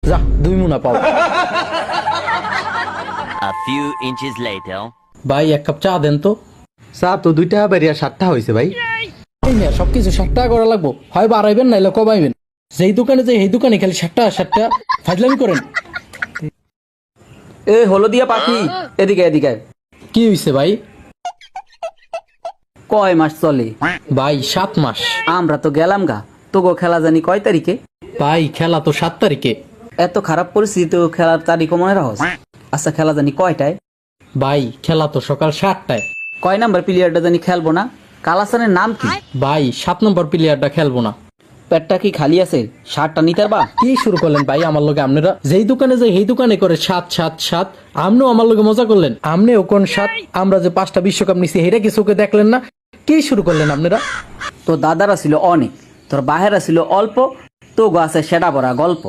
যা 2 মুনা পাও। A few inches later. ভাই 1 কাপ চা দেন তো। চা তো 2 টাকা বেরিয়া 7 টাকা হয়েছে ভাই। এই মিয়া সবকিছু 60 টাকা করা লাগবো, হয় বাড়াইবেন নাইলে কমাইবেন। যেই দোকানে যাই এই দোকানে খালি 60 টাকা ফাজলামি করেন। এ হলদিয়া পাখি, এদিকে এদিকে। কি হইছে ভাই? কয় মাস চলে? ভাই 7 মাস। আমরা তো গেলাম গা, তোগো খেলা জানি কয় তারিখে? ভাই খেলা তো 7 তারিখে। এত খারাপ পরিস্থিতি খেলার তারিখও মনে রাখস? আচ্ছা খেলা জানি কয়টায়? ভাই খেলা তো সকাল 7টায়। কয় নাম্বার প্লেয়ারটা জানি খেলবো না? কালাসানের নাম কি? ভাই 7 নম্বর প্লেয়ারটা খেলবো না। পেটটা কি খালি আছে? শার্টটা নিতে পারবা? কি শুরু করলেন ভাই আমার লগে? আপনারা যেই দোকানে যাই এই দোকানে করে 7-7-7। আমনেও আমার লগে মজা করলেন। আমনেও কোন 7? আমরা যে 5টা বিশ্বকাপ নিছি এটা কি চোখে দেখলেন না? কি শুরু করলেন আপনারা? তোর দাদারা ছিল অনেক, তোর বাহেরা ছিল অল্প, তো আছে সেটা বড়া গল্প।